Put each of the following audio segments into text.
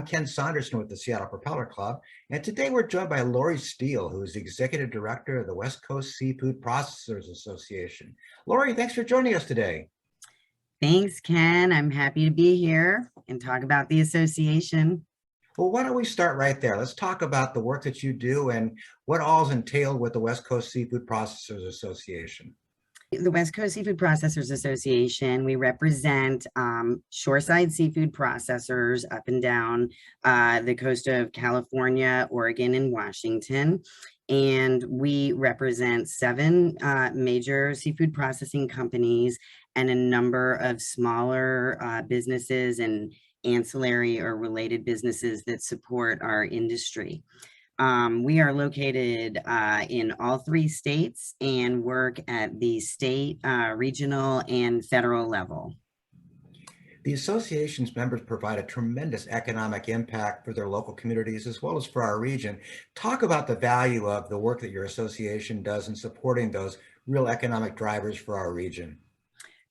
I'm Ken Saunderson with the Seattle Propeller Club, and today we're joined by Lori Steele, who is the Executive Director of the West Coast Seafood Processors Association. Lori, thanks for joining us today. Thanks, Ken. I'm happy to be here and talk about the association. Well, why don't we start right there? Let's talk about the work that you do and what all is entailed with the West Coast Seafood Processors Association. The West Coast Seafood Processors Association, we represent shoreside seafood processors up and down the coast of California, Oregon, and Washington. And we represent 7 major seafood processing companies and a number of smaller businesses and ancillary or related businesses that support our industry. We are located in all 3 states and work at the state, regional, and federal level. The association's members provide a tremendous economic impact for their local communities as well as for our region. Talk about the value of the work that your association does in supporting those real economic drivers for our region.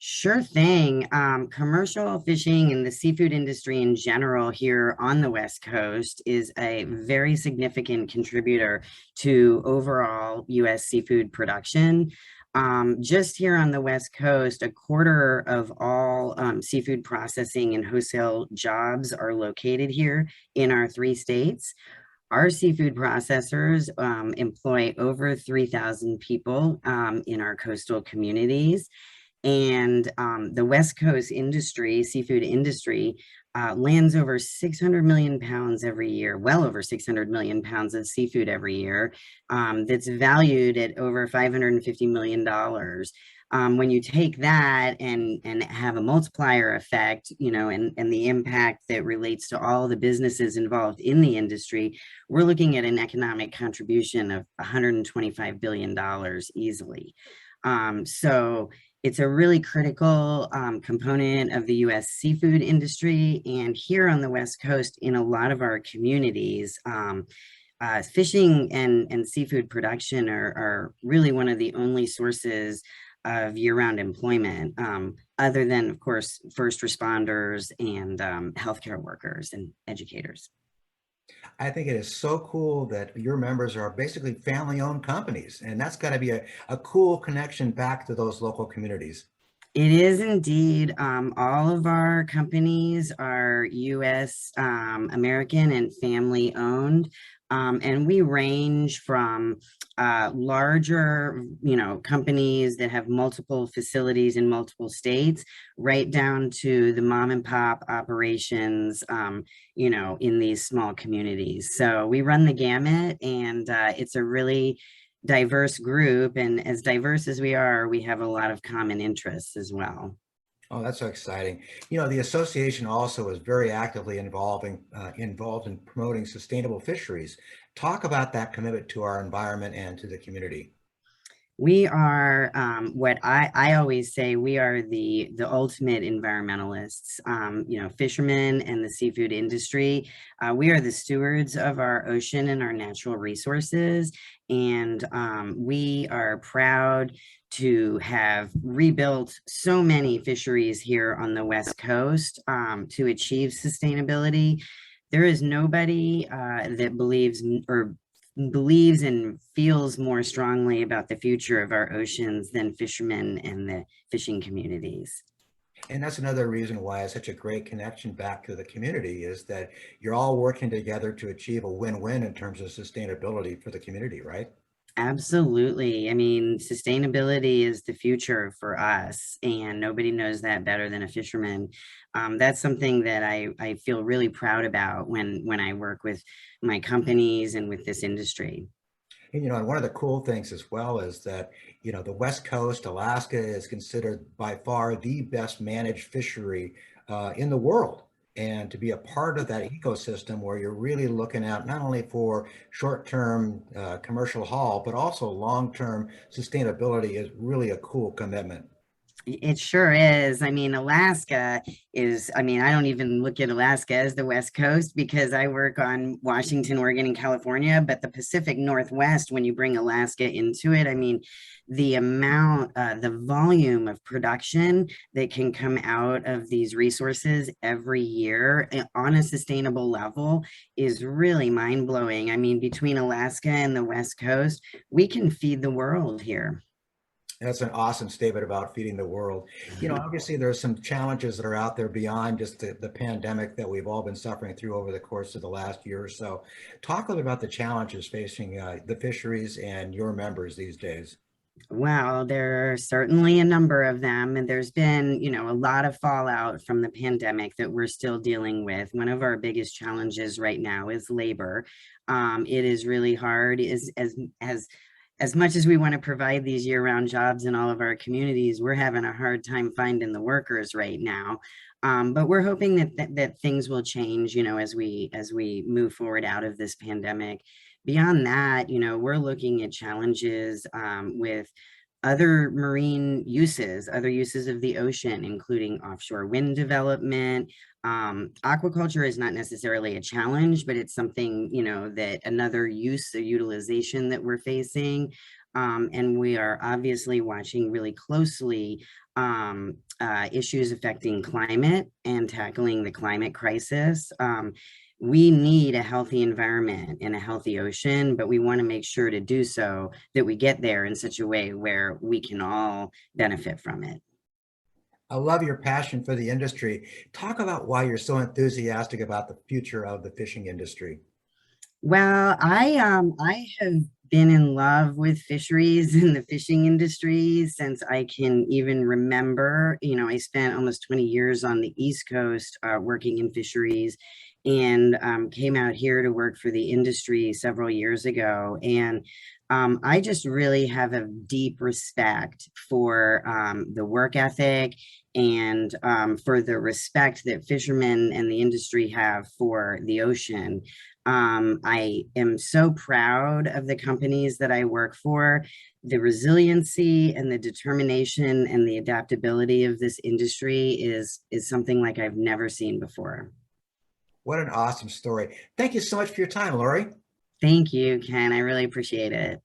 Sure thing. Commercial fishing and the seafood industry in general here on the West Coast is a very significant contributor to overall U.S. seafood production. Just here on the West Coast, a quarter of all seafood processing and wholesale jobs are located here in our 3 states. Our seafood processors employ over 3,000 people in our coastal communities. And the West Coast industry, seafood industry, lands over 600 million pounds every year, well over 600 million pounds of seafood every year, that's valued at over $550 million. When you take that and have a multiplier effect, you know, and the impact that relates to all the businesses involved in the industry, we're looking at an economic contribution of $125 billion easily. So it's a really critical component of the U.S. seafood industry. And here on the West Coast, in a lot of our communities, fishing and seafood production are really one of the only sources of year-round employment, other than, of course, first responders and healthcare workers and educators. I think it is so cool that your members are basically family-owned companies, and that's got to be a cool connection back to those local communities. It is indeed. All of our companies are U.S. American and family owned. And we range from larger, companies that have multiple facilities in multiple states, right down to the mom and pop operations, in these small communities. So we run the gamut, and it's a really diverse group. And as diverse as we are, we have a lot of common interests as well. Oh, that's so exciting. The association also is very actively involved in promoting sustainable fisheries. Talk about that commitment to our environment and to the community. We are what I always say, we are the ultimate environmentalists, fishermen and the seafood industry. We are the stewards of our ocean and our natural resources. And we are proud to have rebuilt so many fisheries here on the West Coast to achieve sustainability. There is nobody that believes and feels more strongly about the future of our oceans than fishermen and the fishing communities. And that's another reason why it's such a great connection back to the community, is that you're all working together to achieve a win-win in terms of sustainability for the community, right? Absolutely. I mean, sustainability is the future for us, and nobody knows that better than a fisherman. That's something that I feel really proud about when I work with my companies and with this industry. And one of the cool things as well is that, the West Coast, Alaska is considered by far the best managed fishery in the world. And to be a part of that ecosystem where you're really looking at not only for short-term commercial haul, but also long-term sustainability is really a cool commitment. It sure is. I mean, Alaska is, I mean, I don't even look at Alaska as the West Coast because I work on Washington, Oregon, and California, but the Pacific Northwest, when you bring Alaska into it, I mean, the amount, the volume of production that can come out of these resources every year on a sustainable level is really mind blowing. I mean, between Alaska and the West Coast, we can feed the world here. That's an awesome statement about feeding the world. You know, obviously there's some challenges that are out there beyond just the pandemic that we've all been suffering through over the course of the last year or so. Talk a little about the challenges facing the fisheries and your members these days. Well, there are certainly a number of them, and there's been, a lot of fallout from the pandemic that we're still dealing with. One of our biggest challenges right now is labor. It is really hard, is as much as we want to provide these year-round jobs in all of our communities, we're having a hard time finding the workers right now. But we're hoping that things will change, as we move forward out of this pandemic. Beyond that, we're looking at challenges with other uses of the ocean, including offshore wind development. Aquaculture is not necessarily a challenge, but it's something, that another use or utilization that we're facing. And we are obviously watching really closely issues affecting climate and tackling the climate crisis. We need a healthy environment and a healthy ocean, but we want to make sure to do so that we get there in such a way where we can all benefit from it. I love your passion for the industry. Talk about why you're so enthusiastic about the future of the fishing industry. Well, I have been in love with fisheries and the fishing industry since I can even remember. I spent almost 20 years on the East Coast working in fisheries, and came out here to work for the industry several years ago. And I just really have a deep respect for the work ethic and for the respect that fishermen and the industry have for the ocean. I am so proud of the companies that I work for. The resiliency and the determination and the adaptability of this industry is something like I've never seen before. What an awesome story. Thank you so much for your time, Lori. Thank you, Ken. I really appreciate it.